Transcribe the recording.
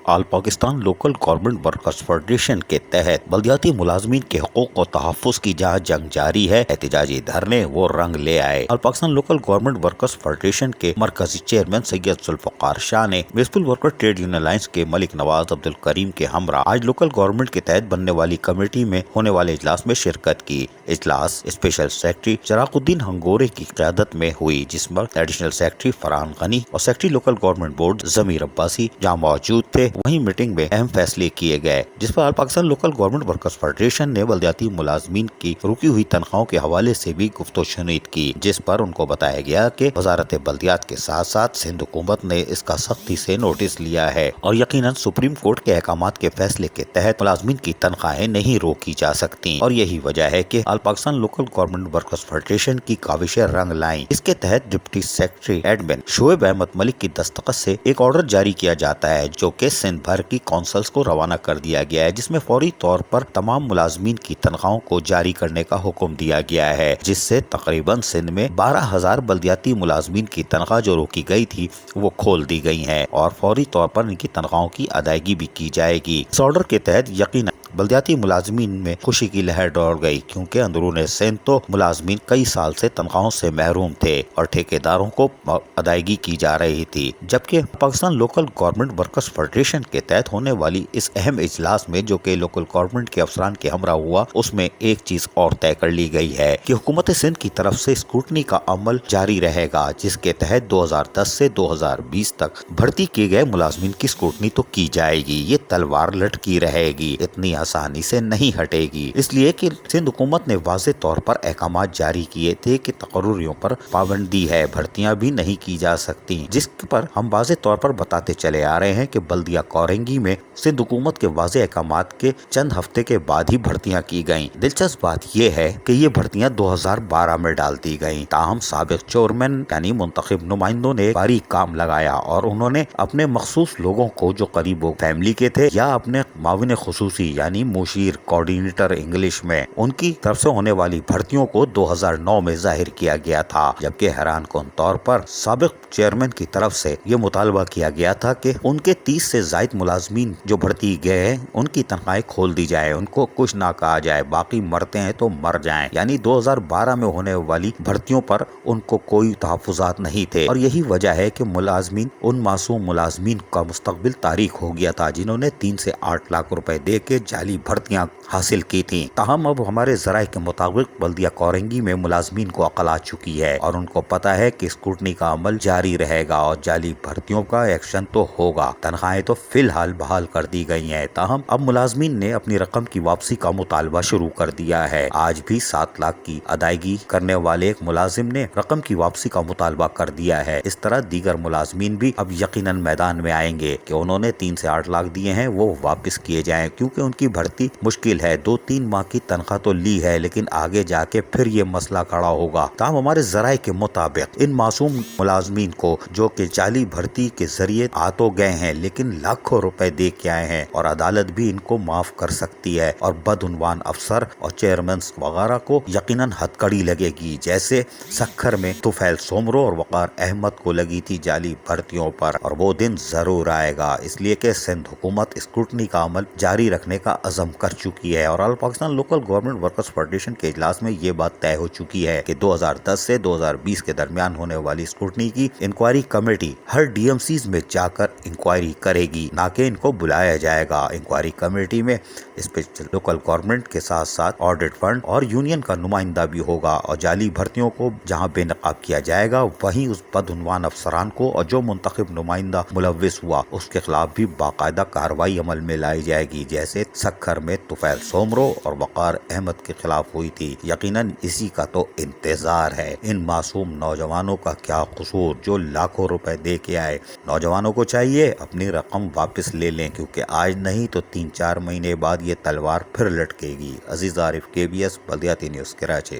आल Pakistan local government workers federation के तहत बल्दियाती मुलाजमीन के हकूक और तहफ़्फ़ुज़ की जहाँ जंग जारी है, एहतजाजी धरने वो रंग ले आए। All Pakistan local government workers federation के मरकजी चेयरमैन सैयद जुल्फ़िकार शाह ने municipal worker trade union alliance के मलिक नवाज अब्दुल करीम के हमरा आज लोकल गवर्नमेंट के तहत बनने वाली कमेटी में होने वाले इजलास में शिरकत की। इजलास स्पेशल सेक्रेटरी चराकुद्दीन हंगोरे की क़यादत में हुई, जिसमें एडिशनल सेक्रेटरी फरहान गनी और सेक्रेटरी लोकल गवर्नमेंट बोर्ड जमीर अब्बासी जहाँ मौजूद थे। वहीं मीटिंग में अहम फैसले किए गए, जिस पर all Pakistan local government workers federation ने बल्दियाती मुलाजमीन की रुकी हुई तनख्वाहों के हवाले से भी गुफ्तगू की, जिस पर उनको बताया गया कि वजारत बल्दियात के साथ साथ सिंध हुकूमत ने इसका सख्ती से नोटिस लिया है और यकीनन सुप्रीम कोर्ट के अहकामात के फैसले के तहत मुलाजमीन की तनख्वाहें नहीं रोकी जा सकती और यही वजह है कि all Pakistan local government workers federation की काविशें रंग लाई। इसके तहत deputy secretary admin Shoaib Ahmed Malik की दस्तखत से एक ऑर्डर जारी किया जाता है, जो कि सिंध भर की कौंसल्स को रवाना कर दिया गया है, जिसमें फौरी तौर पर तमाम मुलाजमीन की तनख्वाहों को जारी करने का हुक्म दिया गया है, जिससे तकरीबन सिंध में 12,000 बल्दियाती मुलाजमीन की तनख्वाह जो रोकी गई थी वो खोल दी गई है और फौरी तौर पर इनकी तनख्वाहों की अदायगी भी की जाएगी। इस ऑर्डर के तहत यकीनन बल्दियाती मुलाजमीन में खुशी की लहर दौड़ गई, क्योंकि अंदरून सिंध तो मुलाजमीन कई साल से तनख्वाहों से महरूम थे और ठेकेदारों को अदायगी की जा रही थी। जबकि Pakistan local government workers federation के तहत होने वाली इस अहम इजलास में, जो कि लोकल गवर्नमेंट के अफसरान के हमरा हुआ, उसमें एक चीज और तय कर ली गई है कि हुकूमत सिंध की तरफ से स्क्रूटनी का अमल जारी रहेगा, जिसके तहत 2010 से 2020 तक भर्ती किए गए मुलाजमीन की स्क्रूटनी तो की जाएगी। ये तलवार लटकी रहेगी, इतनी आसानी से नहीं हटेगी, इसलिए कि सिंध हुकूमत ने वाज़ेह तौर पर अहकामात जारी किए थे कि तकर्रुरियों पर पाबंदी है, भर्तियां भी नहीं की जा सकती, जिस पर हम वाज़ेह तौर पर बताते चले आ रहे हैं कि बल्दिया कोरेंगी में सिंध हुकूमत के वाज़ेह अहकामात के चंद हफ्ते के बाद ही भर्तियां की गयी। दिलचस्प बात यह है कि ये भर्तियां 2012 में डाल दी गयी, ताहम साबिक चेयरमैन यानी मुंतखब नुमाइंदों ने बारीक काम लगाया और उन्होंने अपने मखसूस लोगों को, जो करीब फैमिली के थे या अपने माविन खुसूसी यानी मुशीर कोऑर्डिनेटर इंग्लिश में, उनकी तरफ से होने वाली भर्तियों को 2009 में जाहिर किया गया था। जबकि हैरान कौन तौर पर साबिक चेयरमैन की तरफ से ये मुतालबा किया गया था कि उनके 30 से जायद मुलाजमीन जो भर्ती गए हैं उनकी तनख्वाहें खोल दी जाए, उनको कुछ ना कहा जाए, बाकी मरते हैं तो मर जाएं। यानी 2012 में होने वाली भर्तियों पर उनको कोई तहफ़्फ़ुज़ात नहीं थे और यही वजह है कि मुलाजमीन, उन मासूम मुलाजमीन का मुस्तकबिल तारीख हो गया था जिन्होंने 3 से 8 लाख रुपए दे के जाली भर्तियां हासिल की थी। ताहम अब हमारे ज़राए के मुताबिक बल्दिया कोरेंगी में मुलाजमीन को अकल आ चुकी है और उनको पता है कि स्क्रूटनी का अमल जारी रहेगा और जाली भर्तियों का एक्शन तो होगा। तनख्वाहें तो फिलहाल बहाल कर दी गई हैं, ताहम अब मुलाजमीन ने अपनी रकम की वापसी का मुतालबा शुरू कर दिया है। आज भी 7 लाख की अदायगी करने वाले एक मुलाजिम ने रकम की वापसी का मुतालबा कर दिया है। इस तरह दीगर मुलाजमीन भी अब यकीनन मैदान में आएंगे कि उन्होंने 3 से 8 लाख दिए हैं वो वापस किए जाएं, क्योंकि उनकी भर्ती मुश्किल है। 2-3 माह की तनख्वाह तो ली है, लेकिन आगे जाके फिर ये मसला खड़ा होगा। ताहम हमारे ज़राए के मुताबिक इन मासूम मुलाजमीन को, जो कि जाली भर्ती के जरिए आ तो गए हैं लेकिन लाखों रुपए दे के आए हैं, और अदालत भी इनको माफ कर सकती है और बदउनवान अफसर और चेयरमैन वगैरह को यकीनन हथकड़ी लगेगी, जैसे सखर में तुफैल सोमरो और वकार अहमद को लगी थी जाली भर्तियों पर। और वो दिन जरूर आएगा, इसलिए कि सिंध हुकूमत स्क्रूटनी का अमल जारी रखने का अज़म कर चुकी है और all Pakistan local government workers federation के इजलास में ये बात तय हो चुकी है कि 2010 से 2020 के दरमियान होने वाली स्क्रूटनी की इंक्वायरी कमेटी हर डीएमसीज में जाकर इंक्वायरी करेगी, ना कि इनको बुलाया जाएगा। इंक्वायरी कमेटी में स्पेशल लोकल गवर्नमेंट के साथ साथ ऑडिट फंड और यूनियन का नुमाइंदा भी होगा और जाली भर्तियों को जहां बेनकाब किया जाएगा, वहीं उस बदउनवान अफसरान को और जो मुंतखब नुमाइंदा मुलव्विस हुआ उसके खिलाफ भी बाकायदा कार्रवाई अमल में लाई जाएगी, जैसे सखर में तुफैल सोमरो और वकार अहमद के खिलाफ हुई थी। यकीनन इसी का तो इंतजार है। इन मासूम नौजवानों का क्या कसूर जो लाखों रुपए दे के आए। नौजवानों को चाहिए अपनी रकम वापस ले लें, क्योंकि आज नहीं तो 3-4 महीने बाद ये तलवार फिर लटकेगी। अजीज आरिफ, KBS बल्दियाती न्यूज़, कराची।